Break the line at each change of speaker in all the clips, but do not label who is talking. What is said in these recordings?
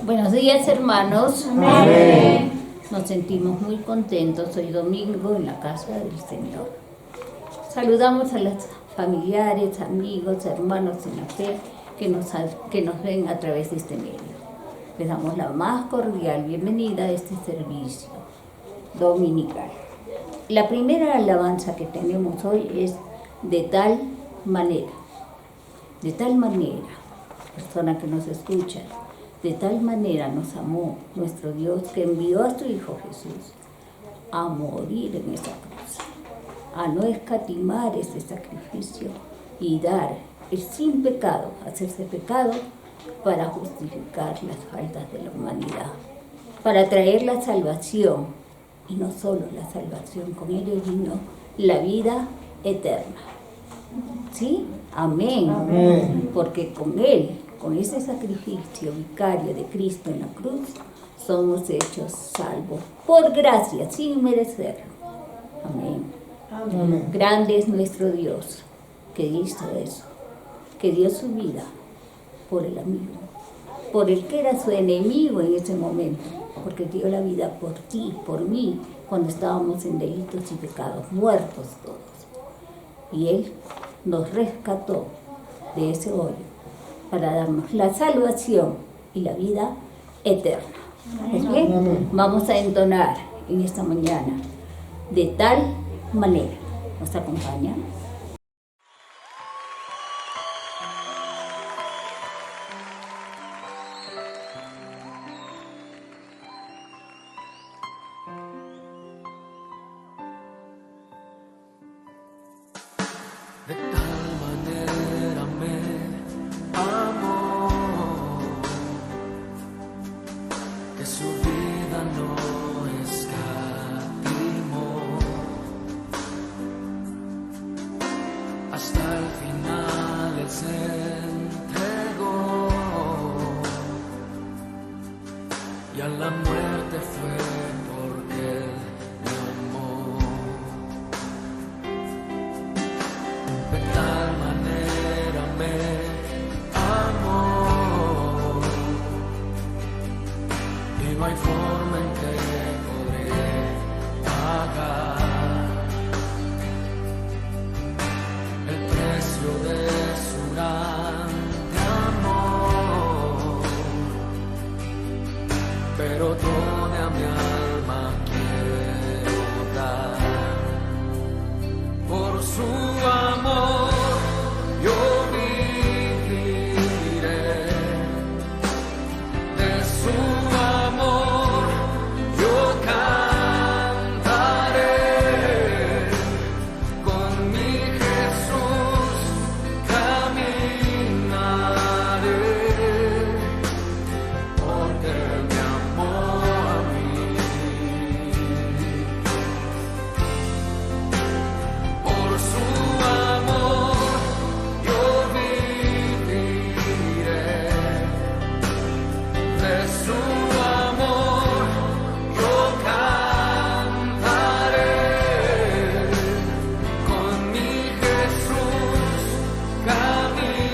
Buenos días, hermanos.
Amén.
Nos sentimos muy contentos hoy domingo en la casa del Señor. Saludamos a los familiares, amigos, hermanos en la fe que nos ven a través de este medio. Les damos la más cordial bienvenida a este servicio dominical. La primera alabanza que tenemos hoy es de tal manera, persona que nos escucha. De tal manera nos amó nuestro Dios que envió a su Hijo Jesús a morir en esa cruz, a no escatimar ese sacrificio y dar el sin pecado, hacerse pecado para justificar las faltas de la humanidad, para traer la salvación, y no solo la salvación, con ello vino la vida eterna. ¿Sí? Amén.
Amén.
Porque con Él, con ese sacrificio vicario de Cristo en la cruz, somos hechos salvos por gracia, sin merecerlo. Amén.
Amén.
Grande es nuestro Dios, que hizo eso, que dio su vida por el amigo, por el que era su enemigo en ese momento, porque dio la vida por ti, por mí, cuando estábamos en delitos y pecados, muertos todos. Y Él nos rescató de ese hoyo para darnos la salvación y la vida eterna. ¿Es bien?
Amén.
Vamos a entonar en esta mañana de tal manera. ¿Nos acompaña?
De tal manera me amó que su vida no escatimó, hasta el final Él se entregó y a la muerte fue porque Él me amó. De tal manera me amó y no hay forma en que podré pagar el precio de su grande amor, pero toda mi alma quiero dar por su amor. Yo viviré de su amor, yo cantaré, con mi Jesús caminaré, porque Él me amó a mí. Por su amor yo viviré, de su amor yo cantaré, con mi Jesús caminaré,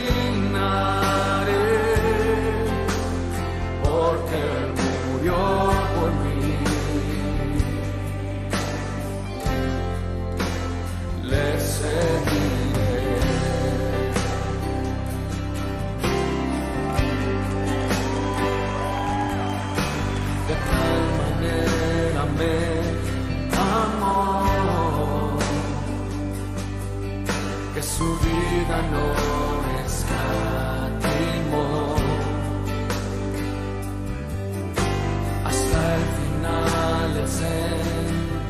porque Él murió por mí. Le seguiré. De tal manera me amó que su vida no escatimó, hasta el final Él se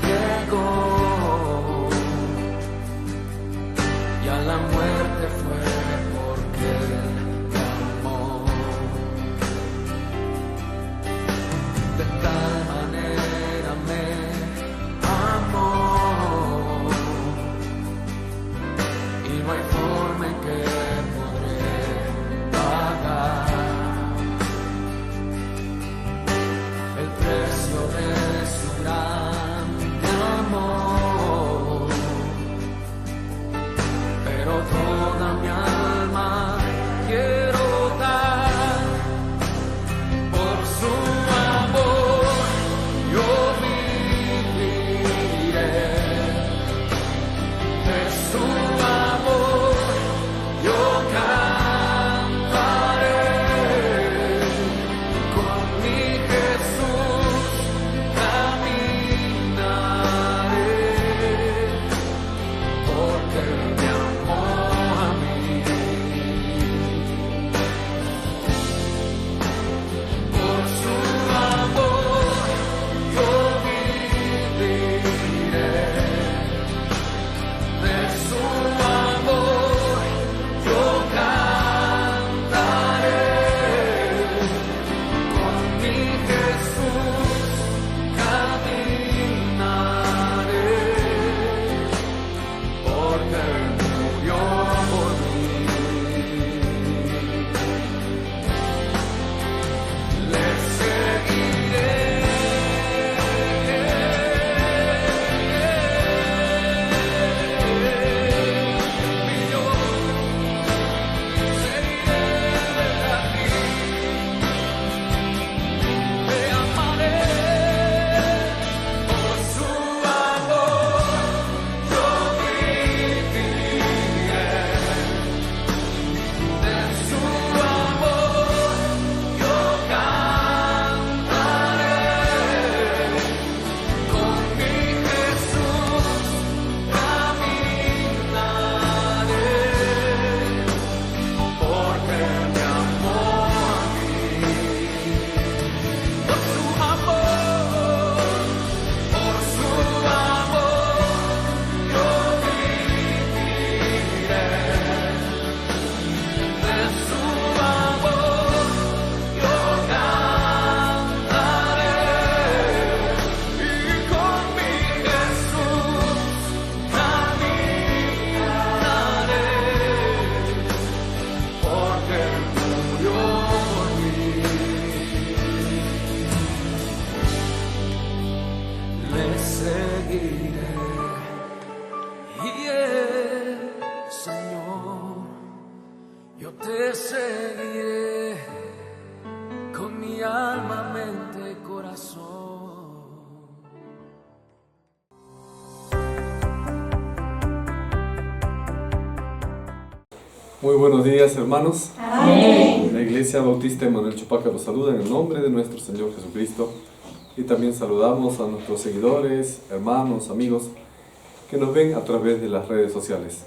entregó y a la muerte fue porque Él me amó. De tal manera me amó y no hay forma en que te seguiré con mi alma, mente, corazón.
Muy buenos días, hermanos.
Amén.
La Iglesia Bautista Emanuel Chupaca los saluda en el nombre de nuestro Señor Jesucristo. Y también saludamos a nuestros seguidores, hermanos, amigos que nos ven a través de las redes sociales.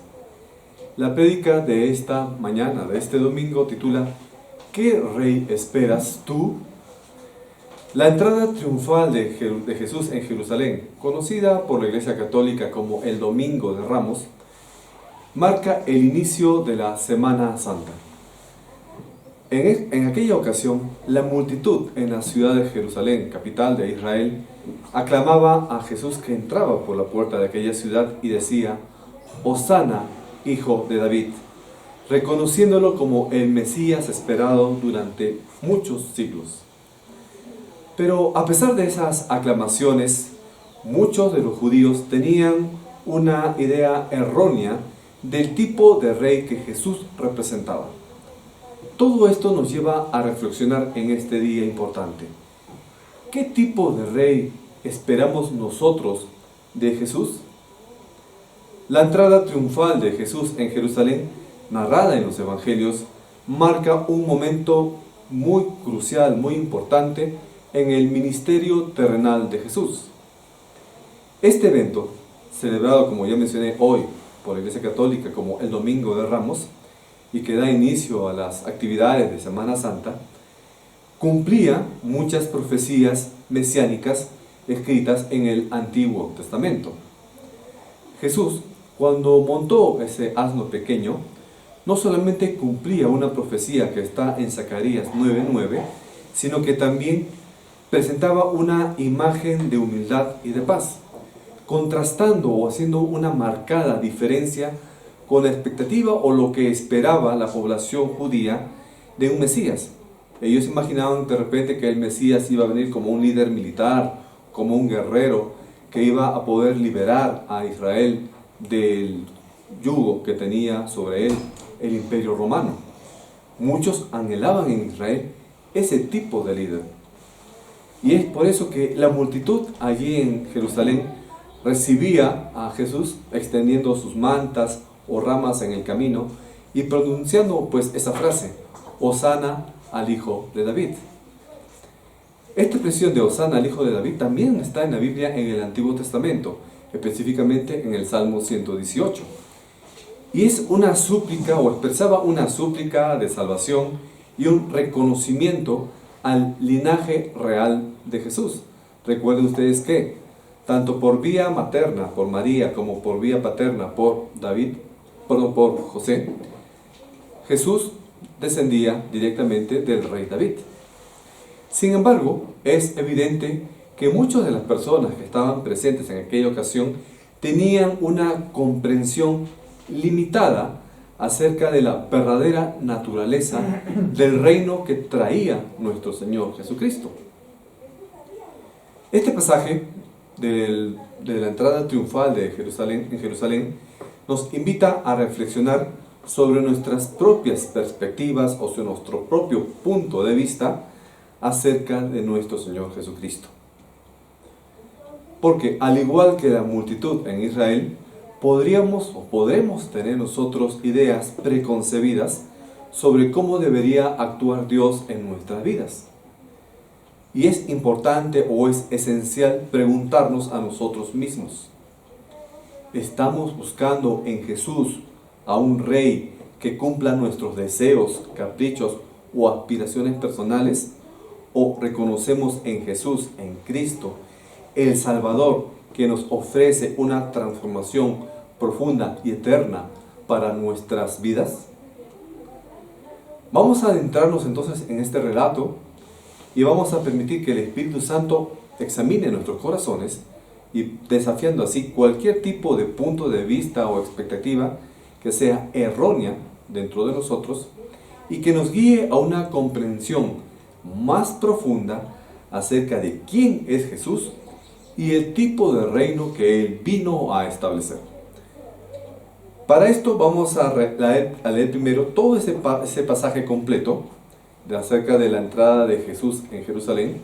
La prédica de esta mañana, de este domingo, titula ¿Qué rey esperas tú? La entrada triunfal de Jesús en Jerusalén, conocida por la Iglesia Católica como el Domingo de Ramos, marca el inicio de la Semana Santa. En aquella ocasión, la multitud en la ciudad de Jerusalén, capital de Israel, aclamaba a Jesús que entraba por la puerta de aquella ciudad y decía: Hosana, hijo de David, reconociéndolo como el Mesías esperado durante muchos siglos. Pero a pesar de esas aclamaciones, muchos de los judíos tenían una idea errónea del tipo de rey que Jesús representaba. Todo esto nos lleva a reflexionar en este día importante. ¿Qué tipo de rey esperamos nosotros de Jesús? La entrada triunfal de Jesús en Jerusalén, narrada en los Evangelios, marca un momento muy crucial, muy importante en el ministerio terrenal de Jesús. Este evento, celebrado, como ya mencioné, hoy por la Iglesia Católica como el Domingo de Ramos, y que da inicio a las actividades de Semana Santa, cumplía muchas profecías mesiánicas escritas en el Antiguo Testamento. Jesús, cuando montó ese asno pequeño, no solamente cumplía una profecía que está en Zacarías 9:9, sino que también presentaba una imagen de humildad y de paz, contrastando o haciendo una marcada diferencia con la expectativa o lo que esperaba la población judía de un Mesías. Ellos imaginaban de repente que el Mesías iba a venir como un líder militar, como un guerrero, que iba a poder liberar a Israel del yugo que tenía sobre él el Imperio Romano. Muchos anhelaban en Israel ese tipo de líder. Y es por eso que la multitud allí en Jerusalén recibía a Jesús extendiendo sus mantas o ramas en el camino y pronunciando pues esa frase: Hosana al Hijo de David. Esta expresión de Hosana al Hijo de David también está en la Biblia en el Antiguo Testamento, específicamente en el Salmo 118. Y es una súplica, o expresaba una súplica de salvación y un reconocimiento al linaje real de Jesús. Recuerden ustedes que tanto por vía materna, por María, como por vía paterna, por José, Jesús descendía directamente del rey David. Sin embargo, es evidente que muchas de las personas que estaban presentes en aquella ocasión tenían una comprensión limitada acerca de la verdadera naturaleza del reino que traía nuestro Señor Jesucristo. Este pasaje de la entrada triunfal de Jerusalén nos invita a reflexionar sobre nuestras propias perspectivas o sobre nuestro propio punto de vista acerca de nuestro Señor Jesucristo. Porque al igual que la multitud en Israel, podremos tener nosotros ideas preconcebidas sobre cómo debería actuar Dios en nuestras vidas. Y es importante o es esencial preguntarnos a nosotros mismos: ¿estamos buscando en Jesús a un rey que cumpla nuestros deseos, caprichos o aspiraciones personales? ¿O reconocemos en Jesús, en Cristo, el Salvador, que nos ofrece una transformación profunda y eterna para nuestras vidas? Vamos a adentrarnos entonces en este relato y vamos a permitir que el Espíritu Santo examine nuestros corazones y desafiando así cualquier tipo de punto de vista o expectativa que sea errónea dentro de nosotros y que nos guíe a una comprensión más profunda acerca de quién es Jesús y el tipo de reino que Él vino a establecer. Para esto vamos a leer primero todo ese pasaje completo acerca de la entrada de Jesús en Jerusalén,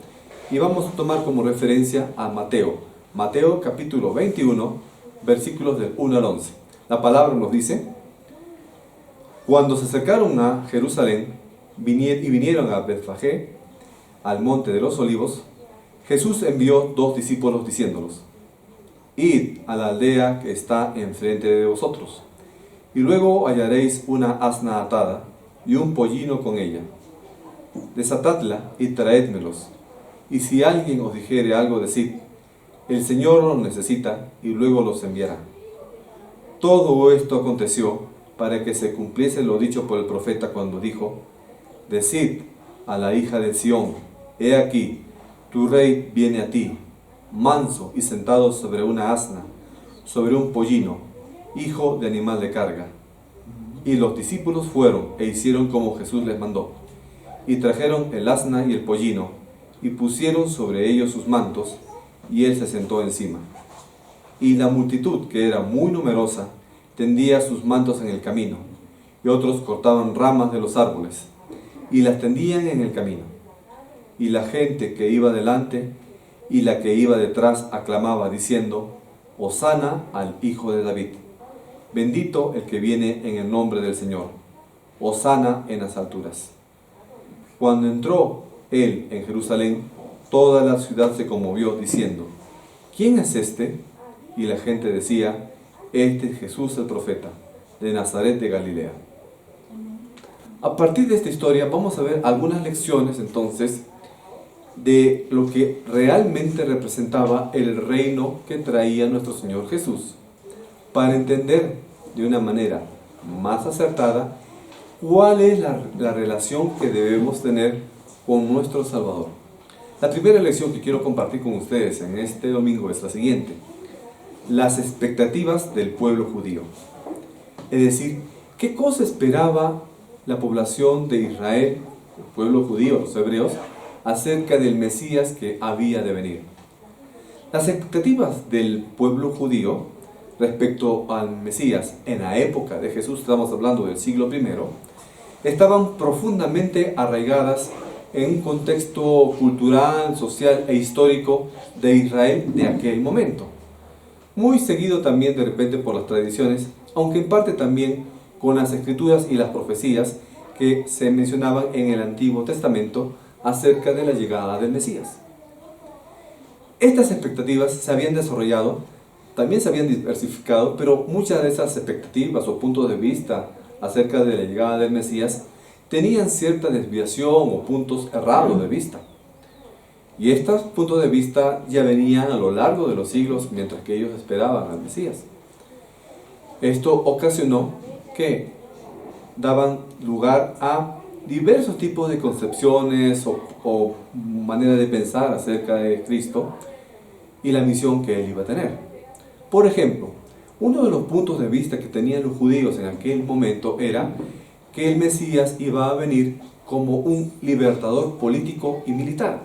y vamos a tomar como referencia a Mateo capítulo 21, versículos del 1 al 11. La palabra nos dice: cuando se acercaron a Jerusalén y vinieron a Betfagé, al monte de los olivos, Jesús envió 2 discípulos diciéndolos: id a la aldea que está enfrente de vosotros, y luego hallaréis una asna atada y un pollino con ella. Desatadla y traédmelos. Y si alguien os dijere algo, decid: el Señor los necesita, y luego los enviará. Todo esto aconteció para que se cumpliese lo dicho por el profeta cuando dijo: decid a la hija de Sión: he aquí, tu rey viene a ti, manso y sentado sobre una asna, sobre un pollino, hijo de animal de carga. Y los discípulos fueron e hicieron como Jesús les mandó, y trajeron el asna y el pollino, y pusieron sobre ellos sus mantos, y él se sentó encima. Y la multitud, que era muy numerosa, tendía sus mantos en el camino, y otros cortaban ramas de los árboles, y las tendían en el camino. Y la gente que iba delante y la que iba detrás aclamaba, diciendo: Hosana al Hijo de David. Bendito el que viene en el nombre del Señor. Hosana en las alturas. Cuando entró él en Jerusalén, toda la ciudad se conmovió, diciendo: ¿quién es este? Y la gente decía: este es Jesús el profeta, de Nazaret de Galilea. A partir de esta historia vamos a ver algunas lecciones entonces de lo que realmente representaba el reino que traía nuestro Señor Jesús, para entender de una manera más acertada cuál es la relación que debemos tener con nuestro Salvador. La primera lección que quiero compartir con ustedes en este domingo es la siguiente: las expectativas del pueblo judío. Es decir, ¿qué cosa esperaba la población de Israel, el pueblo judío, los hebreos, acerca del Mesías que había de venir? Las expectativas del pueblo judío respecto al Mesías en la época de Jesús, estamos hablando del siglo I, estaban profundamente arraigadas en un contexto cultural, social e histórico de Israel de aquel momento. Muy seguido también de repente por las tradiciones, aunque en parte también con las escrituras y las profecías que se mencionaban en el Antiguo Testamento acerca de la llegada del Mesías. Estas expectativas se habían desarrollado, también se habían diversificado, pero muchas de esas expectativas o puntos de vista acerca de la llegada del Mesías tenían cierta desviación o puntos errados de vista. Y estos puntos de vista ya venían a lo largo de los siglos mientras que ellos esperaban al Mesías. Esto ocasionó que daban lugar a diversos tipos de concepciones o manera de pensar acerca de Cristo y la misión que él iba a tener. Por ejemplo, uno de los puntos de vista que tenían los judíos en aquel momento era que el Mesías iba a venir como un libertador político y militar.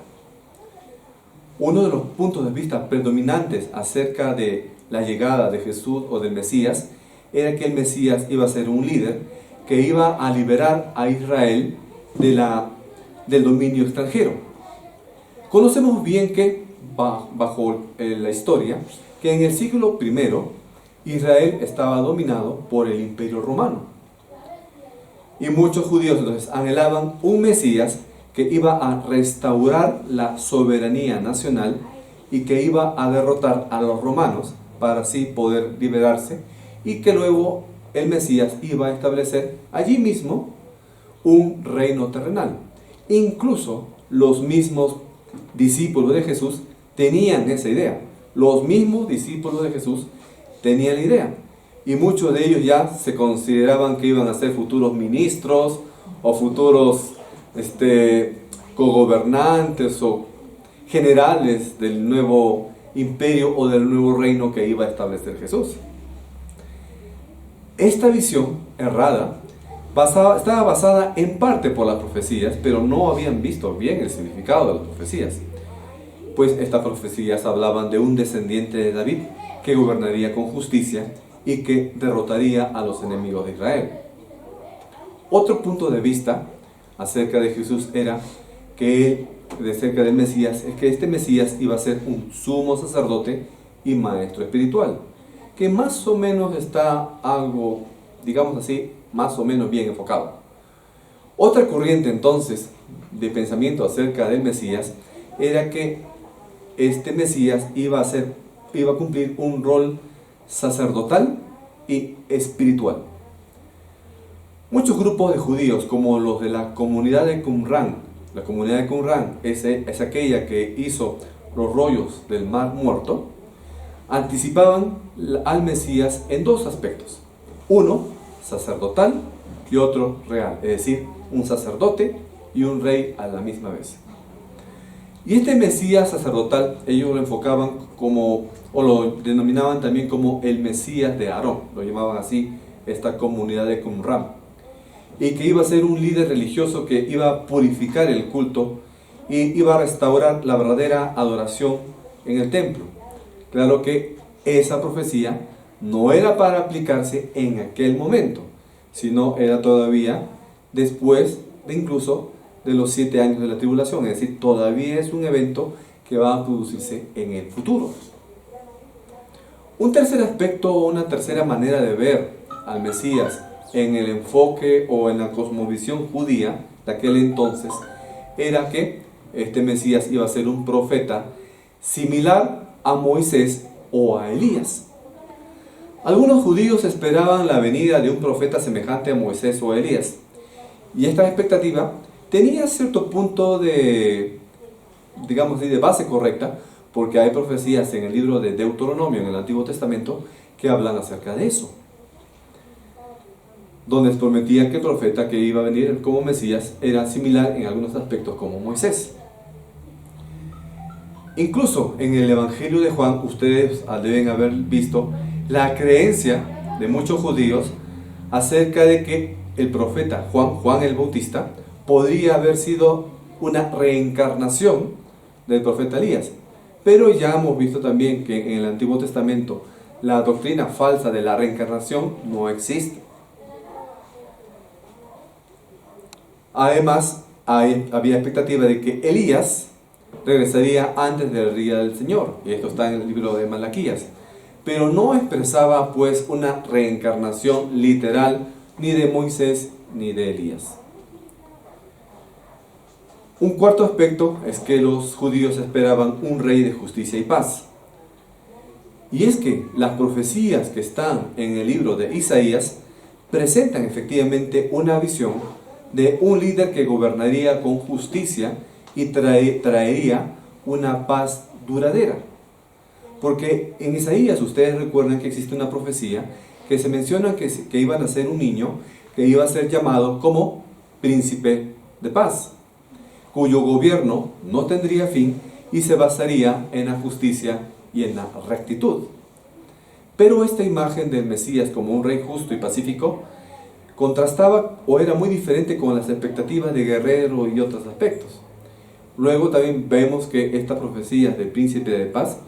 Uno de los puntos de vista predominantes acerca de la llegada de Jesús o del Mesías era que el Mesías iba a ser un líder que iba a liberar a Israel del dominio extranjero. Conocemos bien que, bajo la historia, que en el siglo I Israel estaba dominado por el Imperio Romano. Y muchos judíos entonces anhelaban un Mesías que iba a restaurar la soberanía nacional y que iba a derrotar a los romanos para así poder liberarse, y que luego el Mesías iba a establecer allí mismo un reino terrenal. Incluso los mismos discípulos de Jesús tenían esa idea. Los mismos discípulos de Jesús tenían la idea. Y muchos de ellos ya se consideraban que iban a ser futuros ministros o futuros cogobernantes o generales del nuevo imperio o del nuevo reino que iba a establecer Jesús. Esta visión errada estaba basada en parte por las profecías, pero no habían visto bien el significado de las profecías. Pues estas profecías hablaban de un descendiente de David que gobernaría con justicia y que derrotaría a los enemigos de Israel. Otro punto de vista acerca de Jesús era que acerca del Mesías, es que este Mesías iba a ser un sumo sacerdote y maestro espiritual, que más o menos está algo, digamos así, más o menos bien enfocado. Otra corriente entonces de pensamiento acerca del Mesías era que este Mesías iba a cumplir un rol sacerdotal y espiritual. Muchos grupos de judíos, como los de la comunidad de Qumran, la comunidad de Qumran es aquella que hizo los rollos del Mar Muerto, anticipaban al Mesías en dos aspectos. Uno, sacerdotal, y otro real, es decir, un sacerdote y un rey a la misma vez. Y este Mesías sacerdotal, ellos lo enfocaban como, o lo denominaban también como el Mesías de Aarón, lo llamaban así esta comunidad de Qumran, y que iba a ser un líder religioso que iba a purificar el culto y iba a restaurar la verdadera adoración en el templo. Claro que esa profecía no era para aplicarse en aquel momento, sino era todavía después de incluso de los 7 años de la tribulación, es decir, todavía es un evento que va a producirse en el futuro. Un tercer aspecto o una tercera manera de ver al Mesías en el enfoque o en la cosmovisión judía de aquel entonces era que este Mesías iba a ser un profeta similar a Moisés o a Elías. Algunos judíos esperaban la venida de un profeta semejante a Moisés o a Elías, y esta expectativa tenía cierto punto de, digamos, de base correcta, porque hay profecías en el libro de Deuteronomio, en el Antiguo Testamento, que hablan acerca de eso, donde les prometía que el profeta que iba a venir como Mesías era similar en algunos aspectos como Moisés. Incluso en el Evangelio de Juan, ustedes deben haber visto la creencia de muchos judíos acerca de que el profeta Juan el Bautista, podría haber sido una reencarnación del profeta Elías. Pero ya hemos visto también que en el Antiguo Testamento la doctrina falsa de la reencarnación no existe. Además, había expectativa de que Elías regresaría antes del día del Señor, y esto está en el libro de Malaquías, pero no expresaba pues una reencarnación literal ni de Moisés ni de Elías. Un cuarto aspecto es que los judíos esperaban un rey de justicia y paz. Y es que las profecías que están en el libro de Isaías presentan efectivamente una visión de un líder que gobernaría con justicia y traería una paz duradera. Porque en Isaías ustedes recuerdan que existe una profecía que se menciona que iba a nacer un niño que iba a ser llamado como príncipe de paz, cuyo gobierno no tendría fin y se basaría en la justicia y en la rectitud. Pero esta imagen del Mesías como un rey justo y pacífico contrastaba o era muy diferente con las expectativas de guerrero y otros aspectos. Luego también vemos que esta profecía del príncipe de paz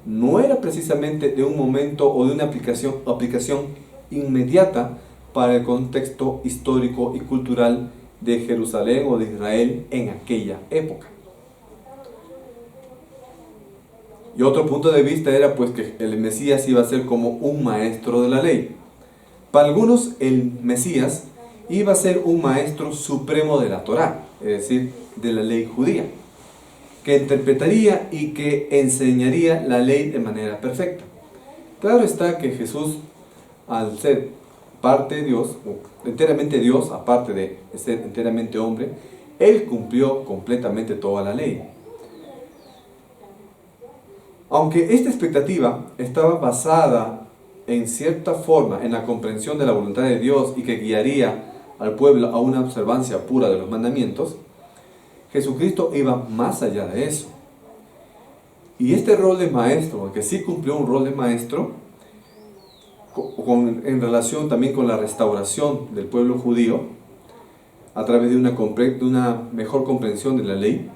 no era precisamente de un momento o de una aplicación inmediata para el contexto histórico y cultural de Jerusalén o de Israel en aquella época. Y otro punto de vista era pues que el Mesías iba a ser como un maestro de la ley. Para algunos el Mesías iba a ser un maestro supremo de la Torá, es decir, de la ley judía, que interpretaría y que enseñaría la ley de manera perfecta. Claro está que Jesús, al ser parte de Dios, o enteramente Dios, aparte de ser enteramente hombre, Él cumplió completamente toda la ley. Aunque esta expectativa estaba basada en cierta forma en la comprensión de la voluntad de Dios y que guiaría al pueblo a una observancia pura de los mandamientos, Jesucristo iba más allá de eso. Y este rol de maestro, que sí cumplió un rol de maestro, en relación también con la restauración del pueblo judío, a través de una mejor comprensión de la ley,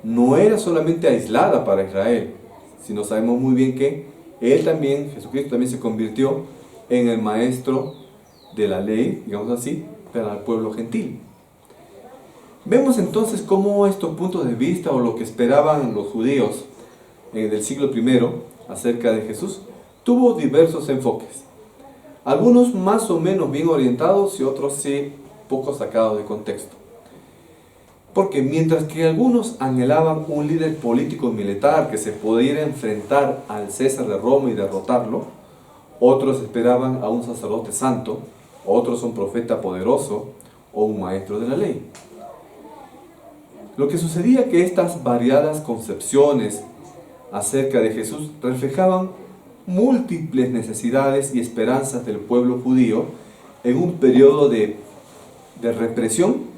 no era solamente aislada para Israel, sino sabemos muy bien que Jesucristo también se convirtió en el maestro de la ley, digamos así, para el pueblo gentil. Vemos entonces cómo estos puntos de vista o lo que esperaban los judíos del siglo I acerca de Jesús tuvo diversos enfoques. Algunos más o menos bien orientados y otros sí poco sacados de contexto. Porque mientras que algunos anhelaban un líder político y militar que se pudiera enfrentar al César de Roma y derrotarlo, otros esperaban a un sacerdote santo, otros un profeta poderoso o un maestro de la ley. Lo que sucedía que estas variadas concepciones acerca de Jesús reflejaban múltiples necesidades y esperanzas del pueblo judío en un periodo de represión,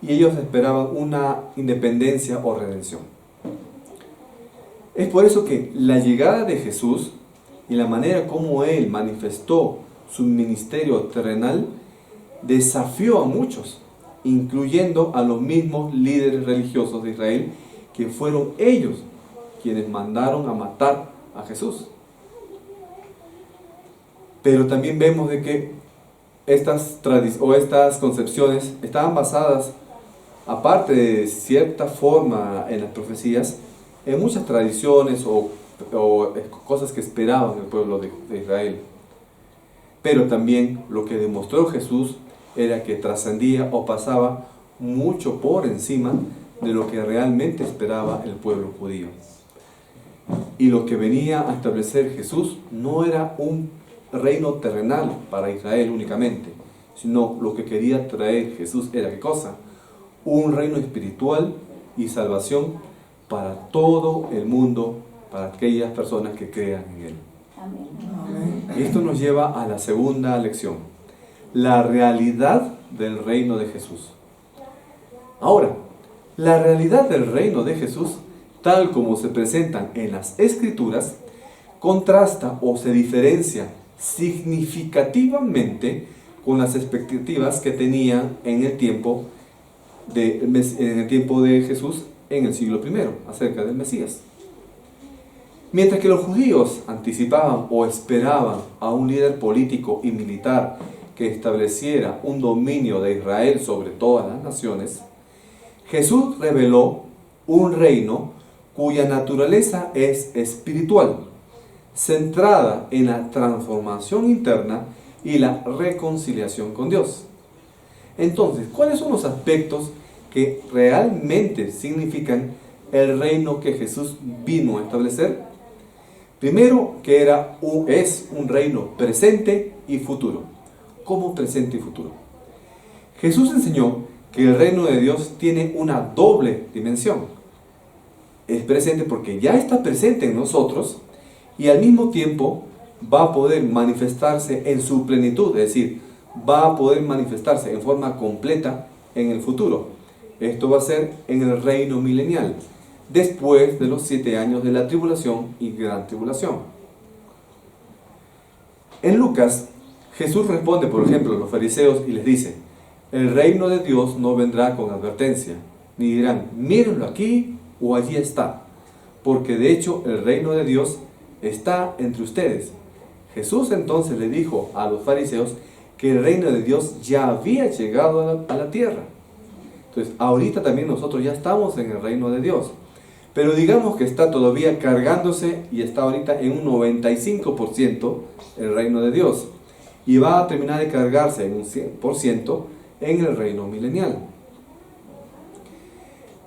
y ellos esperaban una independencia o redención. Es por eso que la llegada de Jesús y la manera como Él manifestó su ministerio terrenal desafió a muchos, incluyendo a los mismos líderes religiosos de Israel, que fueron ellos quienes mandaron a matar a Jesús. Pero también vemos de que estas concepciones estaban basadas, aparte de cierta forma en las profecías, en muchas tradiciones o cosas que esperaban el pueblo de Israel. Pero también lo que demostró Jesús era que trascendía o pasaba mucho por encima de lo que realmente esperaba el pueblo judío. Y lo que venía a establecer Jesús no era un reino terrenal para Israel únicamente, sino lo que quería traer Jesús era ¿qué cosa? Un reino espiritual y salvación para todo el mundo, para aquellas personas que crean en Él.
Amén.
Amén.
Esto nos lleva a la segunda lección, la realidad del reino de Jesús. Ahora, la realidad del reino de Jesús, tal como se presentan en las Escrituras, contrasta o se diferencia significativamente con las expectativas que tenían en el tiempo de Jesús en el siglo I, acerca del Mesías. Mientras que los judíos anticipaban o esperaban a un líder político y militar que estableciera un dominio de Israel sobre todas las naciones, Jesús reveló un reino cuya naturaleza es espiritual, centrada en la transformación interna y la reconciliación con Dios. Entonces, ¿cuáles son los aspectos que realmente significan el reino que Jesús vino a establecer? Primero, que es un reino presente y futuro. ¿Cómo presente y futuro? Jesús enseñó que el reino de Dios tiene una doble dimensión. Es presente porque ya está presente en nosotros y al mismo tiempo va a poder manifestarse en su plenitud, es decir, va a poder manifestarse en forma completa en el futuro. Esto va a ser en el reino milenial, después de los 7 años de la tribulación y gran tribulación. En Lucas, Jesús responde, por ejemplo, a los fariseos y les dice: el reino de Dios no vendrá con advertencia, ni dirán, mírenlo aquí o allí está, porque de hecho el reino de Dios está entre ustedes. Jesús entonces le dijo a los fariseos que el reino de Dios ya había llegado a la tierra. Entonces, ahorita también nosotros ya estamos en el reino de Dios. Pero digamos que está todavía cargándose y está ahorita en un 95% el reino de Dios. Y va a terminar de cargarse en un 100% en el reino milenial.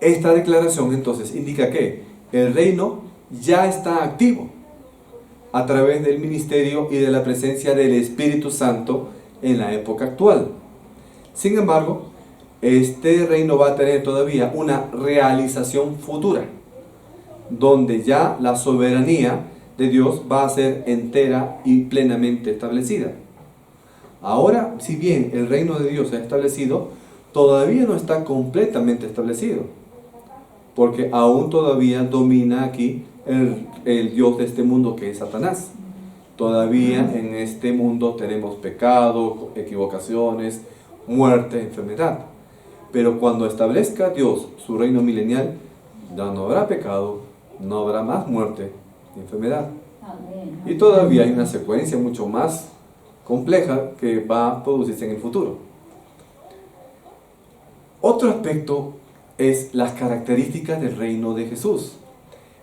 Esta declaración entonces indica que el reino ya está activo a través del ministerio y de la presencia del Espíritu Santo en la época actual. Sin embargo, este reino va a tener todavía una realización futura, donde ya la soberanía de Dios va a ser entera y plenamente establecida. Ahora, si bien el reino de Dios se ha establecido, todavía no está completamente establecido, porque aún todavía domina aquí el Dios de este mundo, que es Satanás. Todavía en este mundo tenemos pecado, equivocaciones, muerte, enfermedad. Pero cuando establezca Dios su reino milenial, ya no habrá pecado, no habrá más muerte ni enfermedad.
Amén.
Y todavía hay una secuencia mucho más compleja que va a producirse en el futuro. Otro aspecto es las características del reino de Jesús.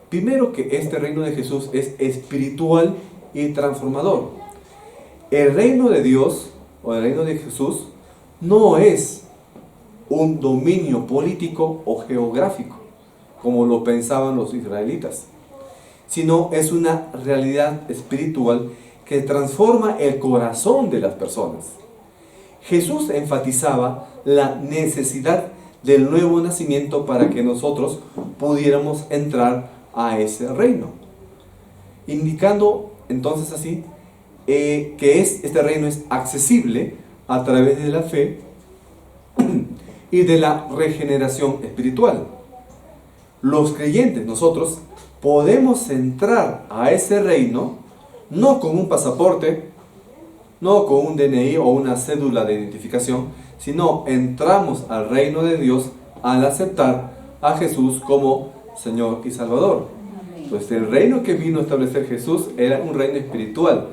Primero, que este reino de Jesús es espiritual y transformador. El reino de Dios o el reino de Jesús no es un dominio político o geográfico, como lo pensaban los israelitas, sino es una realidad espiritual que transforma el corazón de las personas. Jesús enfatizaba la necesidad del nuevo nacimiento para que nosotros pudiéramos entrar a ese reino, indicando entonces así que este reino es accesible a través de la fe y de la regeneración espiritual. Los creyentes, nosotros, podemos entrar a ese reino no con un pasaporte, no con un DNI o una cédula de identificación, sino entramos al reino de Dios al aceptar a Jesús como Señor y Salvador. Pues el reino que vino a establecer Jesús era un reino espiritual,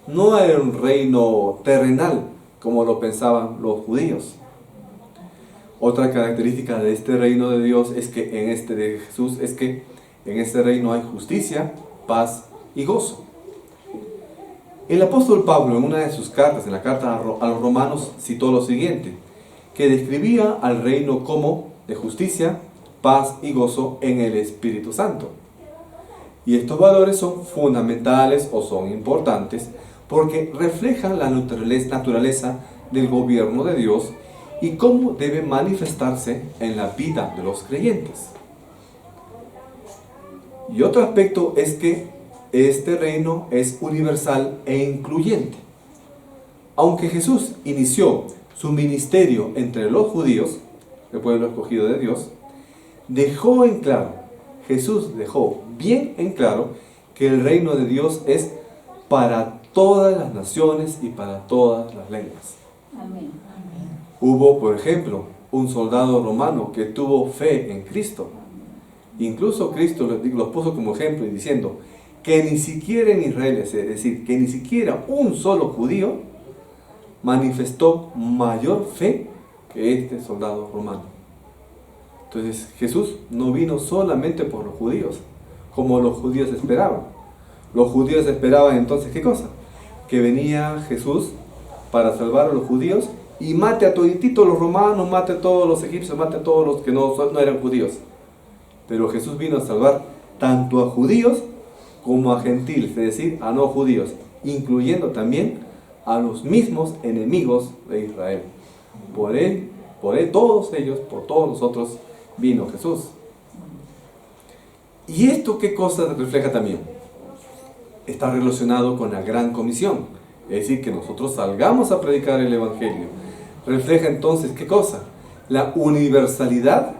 no era un reino terrenal como lo pensaban los judíos. Otra característica de este reino de Dios es que en este de Jesús es que en este reino hay justicia, paz y gozo. El apóstol Pablo, en una de sus cartas, en la carta a los romanos, citó lo siguiente, que describía al reino como de justicia, paz y gozo en el Espíritu Santo. Y estos valores son fundamentales o son importantes porque reflejan la naturaleza del gobierno de Dios y cómo debe manifestarse en la vida de los creyentes. Y otro aspecto es que este reino es universal e incluyente. Aunque Jesús inició su ministerio entre los judíos, el pueblo escogido de Dios, Jesús dejó bien en claro que el reino de Dios es para todas las naciones y para todas las lenguas.
Amén.
Hubo, por ejemplo, un soldado romano que tuvo fe en Cristo. Incluso Cristo los puso como ejemplo y diciendo que ni siquiera en Israel, es decir, que ni siquiera un solo judío manifestó mayor fe que este soldado romano. Entonces Jesús no vino solamente por los judíos, como los judíos esperaban. Los judíos esperaban entonces, ¿qué cosa? Que venía Jesús para salvar a los judíos y mate a todititos los romanos, mate a todos los egipcios, mate a todos los que no eran judíos. Pero Jesús vino a salvar tanto a judíos como a gentiles, es decir, a no judíos, incluyendo también a los mismos enemigos de Israel. Por él, todos ellos, por todos nosotros, vino Jesús. ¿Y esto qué cosa refleja también? Está relacionado con la gran comisión, es decir, que nosotros salgamos a predicar el Evangelio. Refleja entonces, ¿qué cosa? La universalidad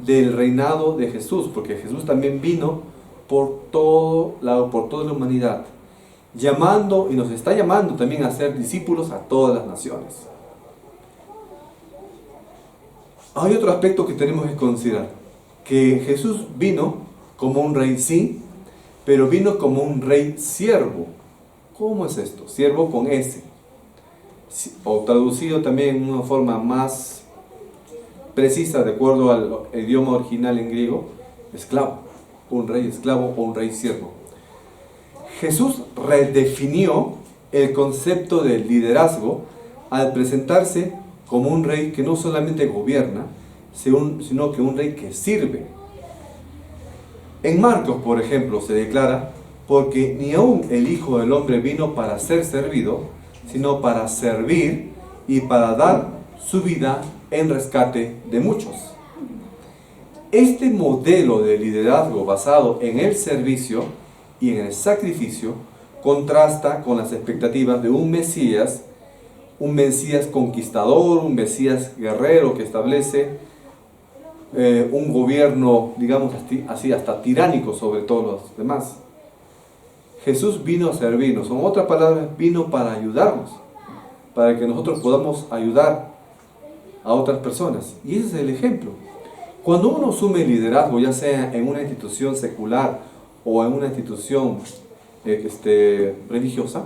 del reinado de Jesús, porque Jesús también vino por toda la humanidad, llamando y nos está llamando también a ser discípulos a todas las naciones. Hay otro aspecto que tenemos que considerar, que Jesús vino como un rey, sí, pero vino como un rey siervo. ¿Cómo es esto? Siervo con S, o traducido también en una forma más precisa de acuerdo al idioma original en griego, esclavo, un rey esclavo o un rey siervo. Jesús redefinió el concepto de liderazgo al presentarse como un rey que no solamente gobierna, sino que un rey que sirve. En Marcos, por ejemplo, se declara, porque ni aun el Hijo del Hombre vino para ser servido, sino para servir y para dar su vida en rescate de muchos. Este modelo de liderazgo basado en el servicio y en el sacrificio contrasta con las expectativas de un Mesías conquistador, un Mesías guerrero que establece un gobierno, digamos así, hasta tiránico sobre todos los demás. Jesús vino a servirnos, en otras palabras, vino para ayudarnos, para que nosotros podamos ayudar a otras personas. Y ese es el ejemplo. Cuando uno asume liderazgo, ya sea en una institución secular o en una institución religiosa,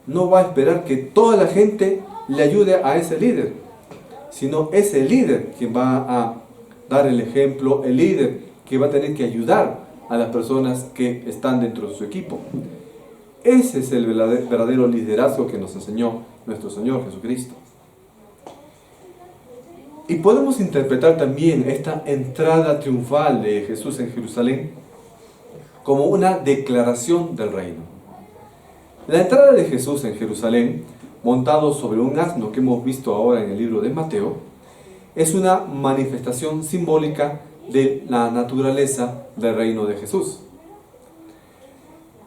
no va a esperar que toda la gente le ayude a ese líder, sino es el líder quien va a dar el ejemplo, el líder que va a tener que ayudar a las personas que están dentro de su equipo. Ese es el verdadero liderazgo que nos enseñó nuestro Señor Jesucristo. Y podemos interpretar también esta entrada triunfal de Jesús en Jerusalén como una declaración del reino. La entrada de Jesús en Jerusalén, montado sobre un asno que hemos visto ahora en el libro de Mateo, es una manifestación simbólica de la naturaleza del reino de Jesús.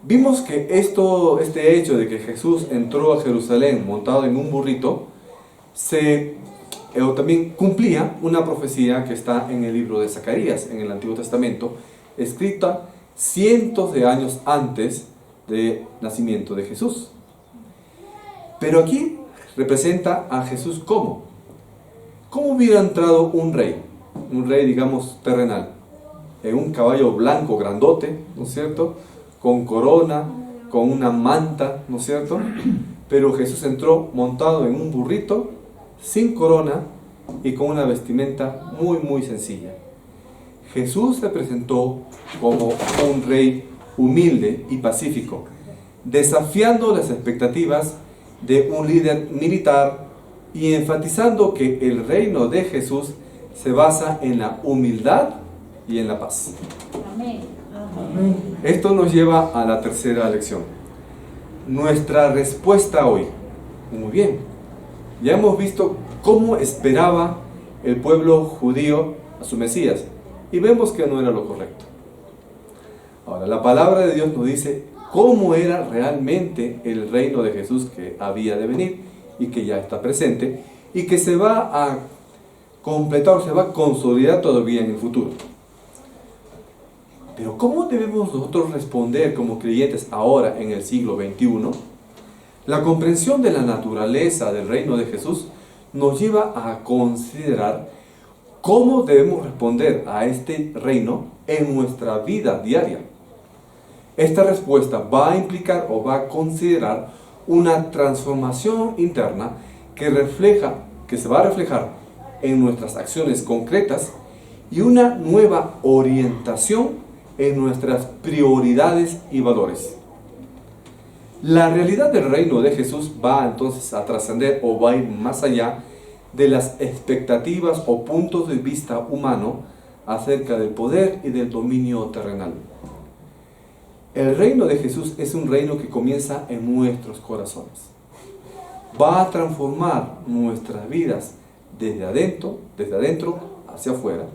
Vimos que este hecho de que Jesús entró a Jerusalén montado en un burrito también cumplía una profecía que está en el libro de Zacarías, en el Antiguo Testamento, escrita cientos de años antes del nacimiento de Jesús. Pero aquí representa a Jesús ¿cómo? ¿Cómo hubiera entrado un rey, digamos terrenal, en un caballo blanco grandote, ¿no es cierto?, con corona, con una manta, ¿no es cierto? Pero Jesús entró montado en un burrito, sin corona y con una vestimenta muy muy sencilla. Jesús se presentó como un rey humilde y pacífico, desafiando las expectativas de un líder militar y enfatizando que el reino de Jesús se basa en la humildad y en la paz.
Amén.
Amén.
Esto nos lleva a la tercera lección. Nuestra respuesta hoy. Muy bien. Ya hemos visto cómo esperaba el pueblo judío a su Mesías y vemos que no era lo correcto. Ahora, la palabra de Dios nos dice cómo era realmente el reino de Jesús que había de venir y que ya está presente y que se va a completar, se va a consolidar todavía en el futuro. Pero ¿cómo debemos nosotros responder como creyentes ahora en el siglo XXI? La comprensión de la naturaleza del reino de Jesús nos lleva a considerar cómo debemos responder a este reino en nuestra vida diaria. Esta respuesta va a implicar o va a considerar una transformación interna que se va a reflejar en nuestras acciones concretas y una nueva orientación en nuestras prioridades y valores. La realidad del reino de Jesús va entonces a trascender o va a ir más allá de las expectativas o puntos de vista humano acerca del poder y del dominio terrenal. El reino de Jesús es un reino que comienza en nuestros corazones. Va a transformar nuestras vidas desde adentro hacia afuera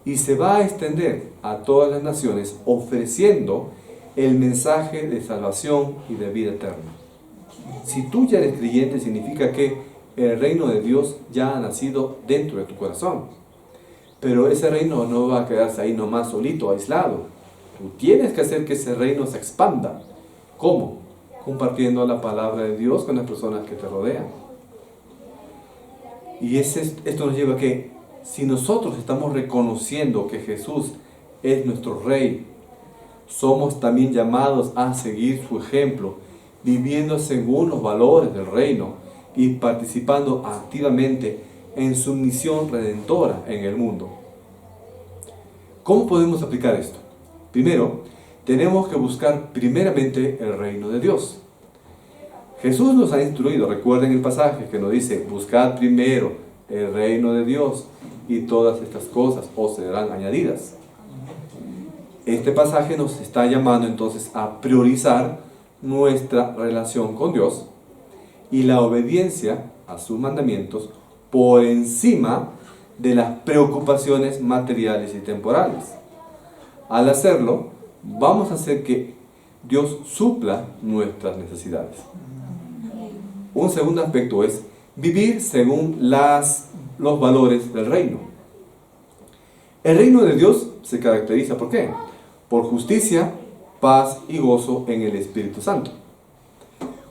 y se va a extender a todas las naciones ofreciendo el mensaje de salvación y de vida eterna. Si tú ya eres creyente, significa que el reino de Dios ya ha nacido dentro de tu corazón. Pero ese reino no va a quedarse ahí nomás solito, aislado. Tú tienes que hacer que ese reino se expanda. ¿Cómo? Compartiendo la palabra de Dios con las personas que te rodean. Y esto nos lleva a que si nosotros estamos reconociendo que Jesús es nuestro Rey, somos también llamados a seguir su ejemplo, viviendo según los valores del reino y participando activamente en su misión redentora en el mundo. ¿Cómo podemos aplicar esto? Primero, tenemos que buscar primeramente el reino de Dios. Jesús nos ha instruido, recuerden el pasaje que nos dice, buscad primero el reino de Dios y todas estas cosas os serán añadidas. Este pasaje nos está llamando entonces a priorizar nuestra relación con Dios y la obediencia a sus mandamientos por encima de las preocupaciones materiales y temporales. Al hacerlo, vamos a hacer que Dios supla nuestras necesidades. Un segundo aspecto es vivir según los valores del reino. El reino de Dios se caracteriza ¿por qué? Por justicia, paz y gozo en el Espíritu Santo.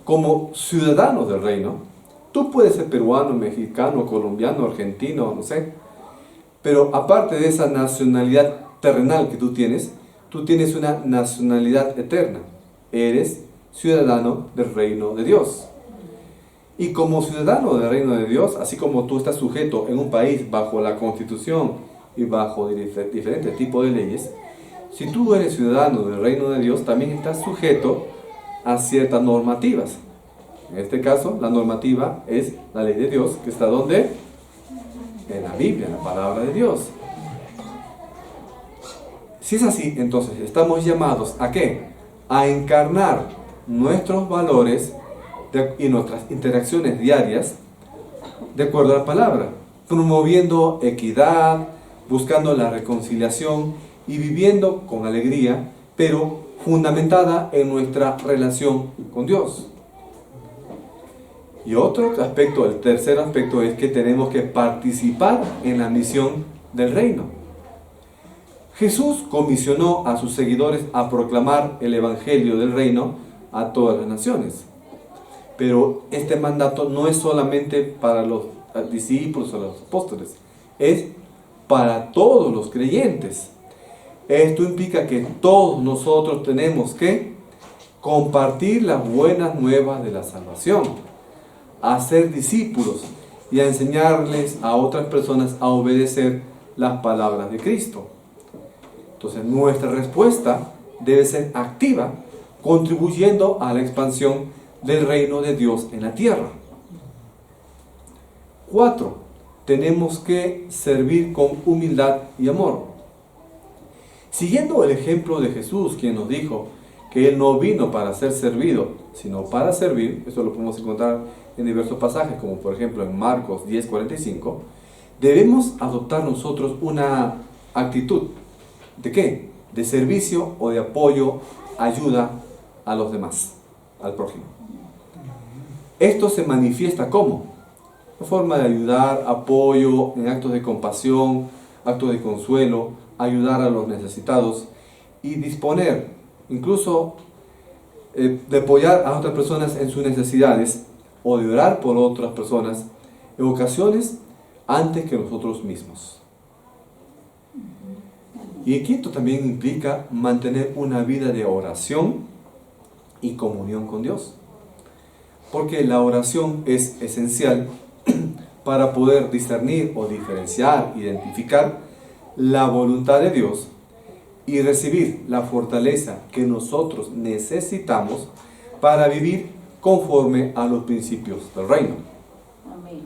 Como ciudadanos del reino, tú puedes ser peruano, mexicano, colombiano, argentino, no sé, pero aparte de esa nacionalidad terrenal que tú tienes una nacionalidad eterna. Eres ciudadano del reino de Dios. Y como ciudadano del reino de Dios, así como tú estás sujeto en un país bajo la Constitución y bajo diferentes tipos de leyes, si tú eres ciudadano del reino de Dios, también estás sujeto a ciertas normativas. En este caso, la normativa es la ley de Dios, que está ¿dónde? En la Biblia, en la palabra de Dios. Si es así, entonces estamos llamados ¿a qué? A encarnar nuestros valores y nuestras interacciones diarias de acuerdo a la palabra, promoviendo equidad, buscando la reconciliación y viviendo con alegría, pero fundamentada en nuestra relación con Dios. Y otro aspecto, el tercer aspecto, es que tenemos que participar en la misión del reino. Jesús comisionó a sus seguidores a proclamar el evangelio del reino a todas las naciones. Pero este mandato no es solamente para los discípulos o los apóstoles, es para todos los creyentes. Esto implica que todos nosotros tenemos que compartir las buenas nuevas de la salvación, a ser discípulos y a enseñarles a otras personas a obedecer las palabras de Cristo. Entonces nuestra respuesta debe ser activa, contribuyendo a la expansión del reino de Dios en la tierra. 4. Tenemos que servir con humildad y amor. Siguiendo el ejemplo de Jesús, quien nos dijo que Él no vino para ser servido, sino para servir, esto lo podemos encontrar en diversos pasajes, como por ejemplo en Marcos 10:45, debemos adoptar nosotros una actitud, ¿de qué? De servicio o de apoyo, ayuda a los demás, al prójimo. Esto se manifiesta como una forma de ayudar, apoyo en actos de compasión, actos de consuelo, ayudar a los necesitados y disponer, incluso de apoyar a otras personas en sus necesidades o de orar por otras personas en ocasiones antes que nosotros mismos. Y quinto, también implica mantener una vida de oración y comunión con Dios. Porque la oración es esencial para poder discernir o diferenciar, identificar la voluntad de Dios y recibir la fortaleza que nosotros necesitamos para vivir conforme a los principios del reino.
Amén.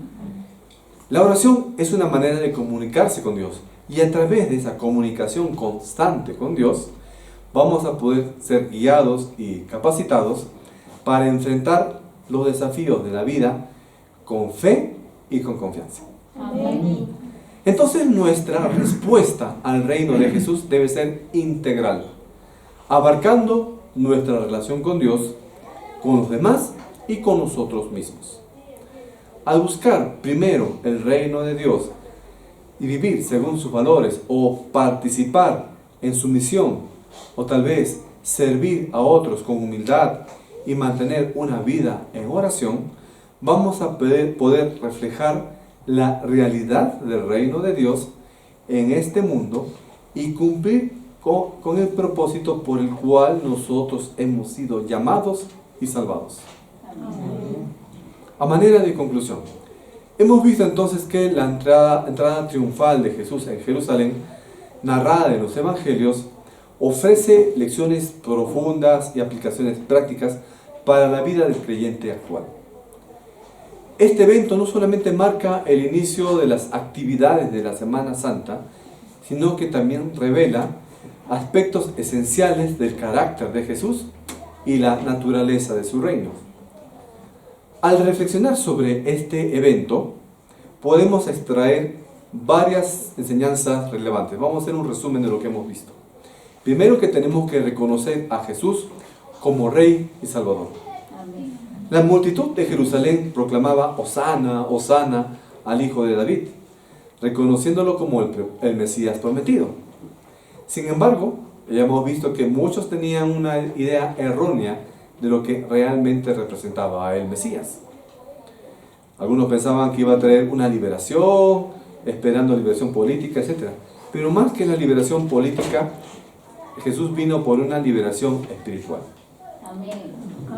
La oración es una manera de comunicarse con Dios, y a través de esa comunicación constante con Dios vamos a poder ser guiados y capacitados para enfrentar los desafíos de la vida con fe y con confianza.
Amén.
Entonces nuestra respuesta al reino de Jesús debe ser integral, abarcando nuestra relación con Dios, con los demás y con nosotros mismos. Al buscar primero el reino de Dios y vivir según sus valores, o participar en su misión, o tal vez servir a otros con humildad y mantener una vida en oración, vamos a poder reflejar la realidad del reino de Dios en este mundo y cumplir con el propósito por el cual nosotros hemos sido llamados y salvados. A manera de conclusión, hemos visto entonces que la entrada triunfal de Jesús en Jerusalén, narrada en los evangelios, ofrece lecciones profundas y aplicaciones prácticas para la vida del creyente actual. Este evento no solamente marca el inicio de las actividades de la Semana Santa, sino que también revela aspectos esenciales del carácter de Jesús y la naturaleza de su reino. Al reflexionar sobre este evento, podemos extraer varias enseñanzas relevantes. Vamos a hacer un resumen de lo que hemos visto. Primero, que tenemos que reconocer a Jesús como Rey y Salvador.
Amén.
La multitud de Jerusalén proclamaba Hosana, Hosana al Hijo de David, reconociéndolo como el Mesías prometido. Sin embargo, ya hemos visto que muchos tenían una idea errónea de lo que realmente representaba a el Mesías. Algunos pensaban que iba a traer una liberación, esperando liberación política, etc. Pero más que la liberación política, Jesús vino por una liberación espiritual.
Amén.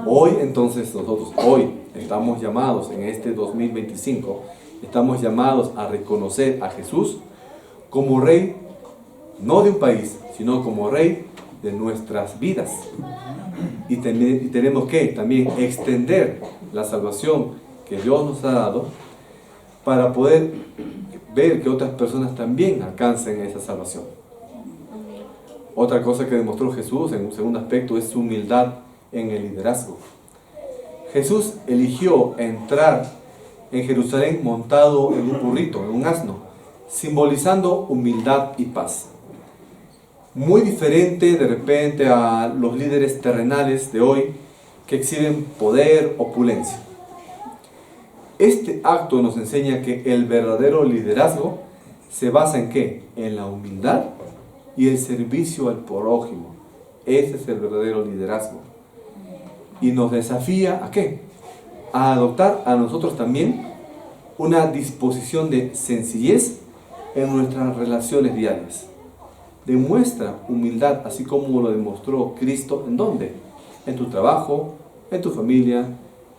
Hoy entonces hoy estamos llamados en este 2025, estamos llamados a reconocer a Jesús como Rey, no de un país, sino como Rey de nuestras vidas. Y tenemos que también extender la salvación que Dios nos ha dado para poder ver que otras personas también alcancen esa salvación. Otra cosa que demostró Jesús en un segundo aspecto es su humildad en el liderazgo. Jesús eligió entrar en Jerusalén montado en un burrito, en un asno, simbolizando humildad y paz. Muy diferente de repente a los líderes terrenales de hoy que exhiben poder, opulencia. Este acto nos enseña que el verdadero liderazgo se basa en ¿qué? En la humildad y el servicio al prójimo. Ese es el verdadero liderazgo. Y nos desafía ¿a qué? A adoptar a nosotros también una disposición de sencillez en nuestras relaciones diarias. Demuestra humildad, así como lo demostró Cristo. ¿En dónde? En tu trabajo, en tu familia,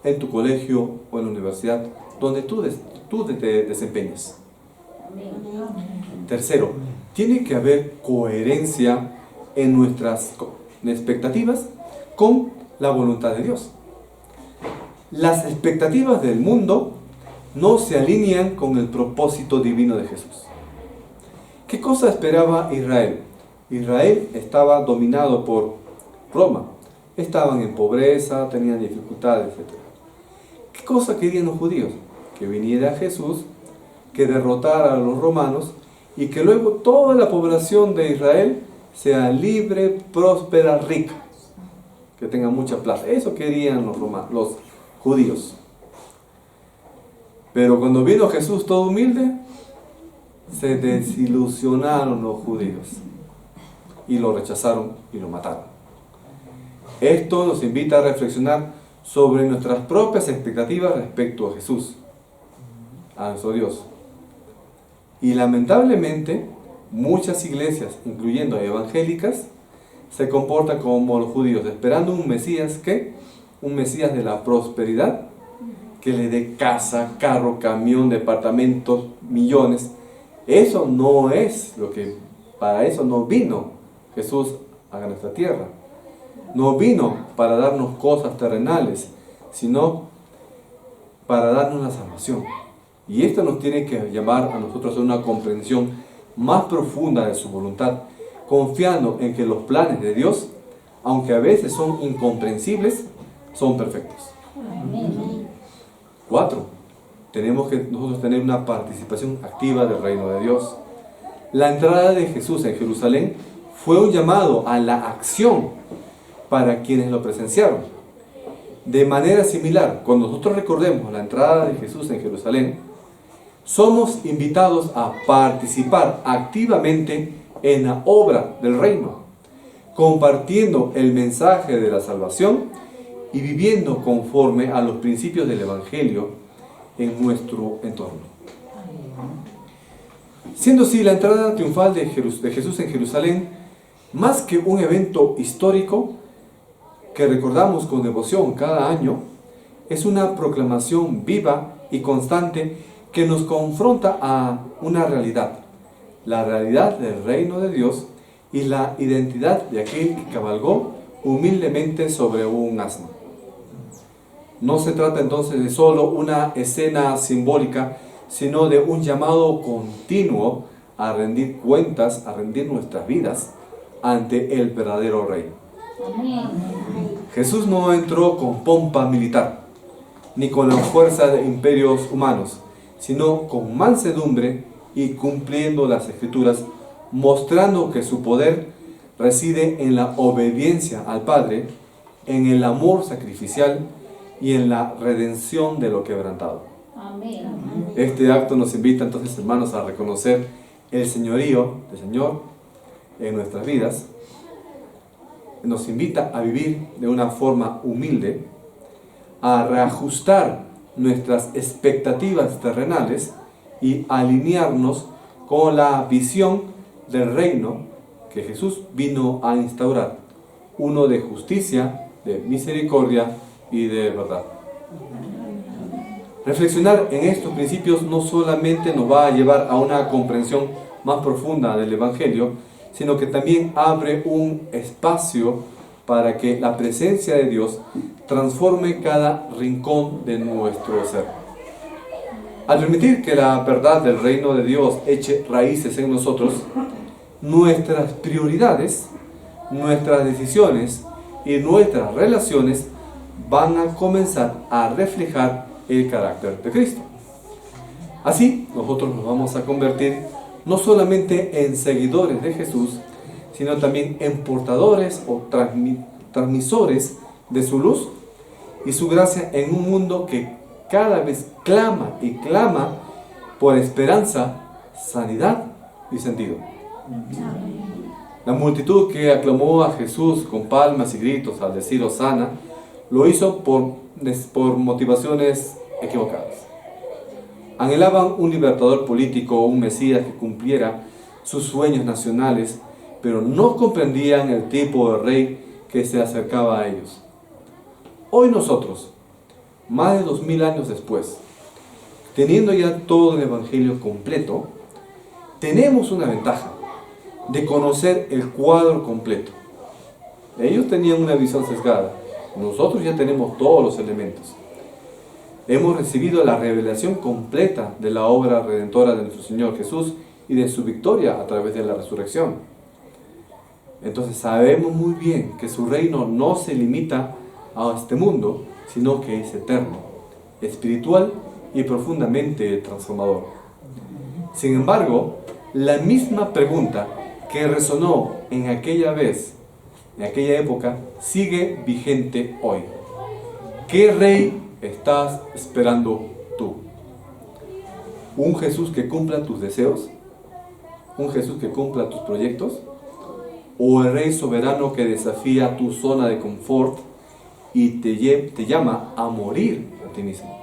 en tu colegio o en la universidad, donde tú te desempeñes. Tercero, tiene que haber coherencia en nuestras expectativas con la voluntad de Dios. Las expectativas del mundo no se alinean con el propósito divino de Jesús. ¿Qué cosa esperaba Israel? Israel estaba dominado por Roma. Estaban en pobreza, tenían dificultades, etc. ¿Qué cosa querían los judíos? Que viniera Jesús, que derrotara a los romanos y que luego toda la población de Israel sea libre, próspera, rica. Que tenga mucha plata. Eso querían los judíos. Pero cuando vino Jesús todo humilde, se desilusionaron los judíos y lo rechazaron y lo mataron. Esto nos invita a reflexionar sobre nuestras propias expectativas respecto a Jesús, a nuestro Dios. Y lamentablemente muchas iglesias, incluyendo evangélicas, se comportan como los judíos, esperando un Mesías ¿qué? Un Mesías de la prosperidad, que le dé casa, carro, camión, departamentos, millones. Eso no es lo que, para eso no vino Jesús a nuestra tierra. No vino para darnos cosas terrenales, sino para darnos la salvación. Y esto nos tiene que llevar a nosotros a una comprensión más profunda de su voluntad, confiando en que los planes de Dios, aunque a veces son incomprensibles, son perfectos. 4. Tenemos que nosotros tener una participación activa del reino de Dios. La entrada de Jesús en Jerusalén fue un llamado a la acción para quienes lo presenciaron. De manera similar, cuando nosotros recordemos la entrada de Jesús en Jerusalén, somos invitados a participar activamente en la obra del reino, compartiendo el mensaje de la salvación y viviendo conforme a los principios del Evangelio en nuestro entorno. Siendo así la entrada triunfal de Jesús en Jerusalén más que un evento histórico que recordamos con devoción cada año, es una proclamación viva y constante que nos confronta a una realidad, la realidad del reino de Dios y la identidad de aquel que cabalgó humildemente sobre un asno. No se trata entonces de solo una escena simbólica, sino de un llamado continuo a rendir cuentas, a rendir nuestras vidas ante el verdadero Rey. Jesús no entró con pompa militar, ni con la fuerza de imperios humanos, sino con mansedumbre y cumpliendo las Escrituras, mostrando que su poder reside en la obediencia al Padre, en el amor sacrificial y en la redención de lo quebrantado.
Amén.
Este acto nos invita entonces, hermanos, a reconocer el señorío del Señor en nuestras vidas. Nos invita a vivir de una forma humilde, a reajustar nuestras expectativas terrenales y alinearnos con la visión del reino que Jesús vino a instaurar, uno de justicia, de misericordia y de verdad. Reflexionar en estos principios no solamente nos va a llevar a una comprensión más profunda del Evangelio, sino que también abre un espacio para que la presencia de Dios transforme cada rincón de nuestro ser. Al permitir que la verdad del reino de Dios eche raíces en nosotros, nuestras prioridades, nuestras decisiones y nuestras relaciones van a comenzar a reflejar el carácter de Cristo. Así, nosotros nos vamos a convertir no solamente en seguidores de Jesús, sino también en portadores o transmisores de su luz y su gracia en un mundo que cada vez clama y clama por esperanza, sanidad y sentido. La multitud que aclamó a Jesús con palmas y gritos al decir Hosana, lo hizo por motivaciones equivocadas. Anhelaban un libertador político o un Mesías que cumpliera sus sueños nacionales, pero no comprendían el tipo de rey que se acercaba a ellos. Hoy nosotros, más de 2000 años después, teniendo ya todo el Evangelio completo, tenemos una ventaja de conocer el cuadro completo. Ellos tenían una visión sesgada, nosotros ya tenemos todos los elementos. Hemos recibido la revelación completa de la obra redentora de nuestro Señor Jesús y de su victoria a través de la resurrección. Entonces sabemos muy bien que su reino no se limita a este mundo, sino que es eterno, espiritual y profundamente transformador. Sin embargo, la misma pregunta que resonó en aquella vez, en aquella época, sigue vigente hoy. ¿Qué rey estás esperando tú? ¿Un Jesús que cumpla tus deseos? ¿Un Jesús que cumpla tus proyectos? ¿O el Rey soberano que desafía tu zona de confort y te llama a morir a ti mismo?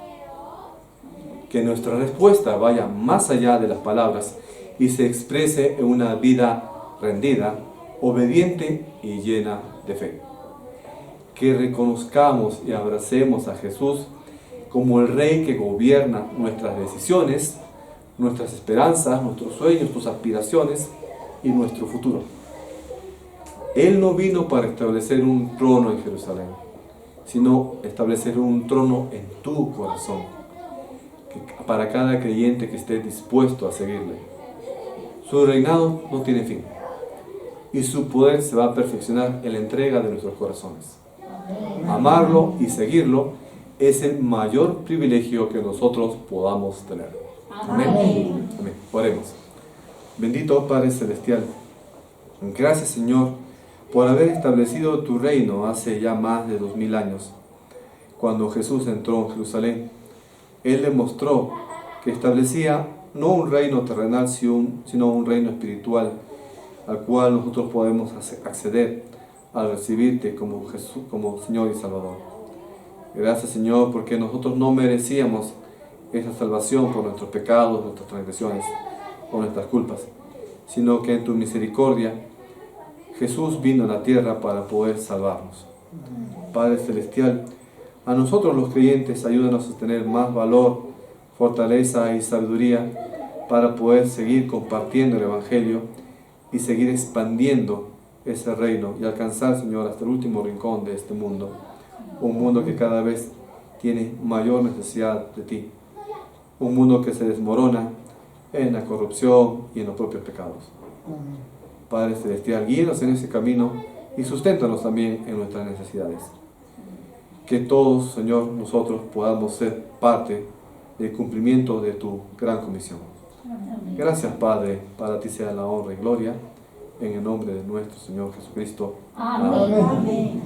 Que nuestra respuesta vaya más allá de las palabras y se exprese en una vida rendida, obediente y llena de fe. Que reconozcamos y abracemos a Jesús como el Rey que gobierna nuestras decisiones, nuestras esperanzas, nuestros sueños, tus aspiraciones y nuestro futuro. Él no vino para establecer un trono en Jerusalén, sino establecer un trono en tu corazón, para cada creyente que esté dispuesto a seguirle. Su reinado no tiene fin, y su poder se va a perfeccionar en la entrega de nuestros corazones. Amarlo y seguirlo es el mayor privilegio que nosotros podamos tener. Amén. Amén. Oremos. Bendito Padre Celestial, gracias Señor por haber establecido tu reino hace ya más de 2000 años. Cuando Jesús entró en Jerusalén, Él demostró que establecía no un reino terrenal, sino un reino espiritual, al cual nosotros podemos acceder al recibirte como Jesús, como Señor y Salvador. Gracias Señor, porque nosotros no merecíamos esa salvación por nuestros pecados, nuestras transgresiones o nuestras culpas, sino que en tu misericordia Jesús vino a la tierra para poder salvarnos. Padre Celestial, a nosotros los creyentes ayúdanos a tener más valor, fortaleza y sabiduría para poder seguir compartiendo el Evangelio y seguir expandiendo ese reino y alcanzar, Señor, hasta el último rincón de este mundo. Un mundo que cada vez tiene mayor necesidad de ti. Un mundo que se desmorona en la corrupción y en los propios pecados. Padre Celestial, guíenos en ese camino y susténtanos también en nuestras necesidades. Que todos, Señor, nosotros podamos ser parte del cumplimiento de tu gran comisión. Gracias, Padre, para ti sea la honra y gloria, en el nombre de nuestro Señor Jesucristo.
Amén. Amén.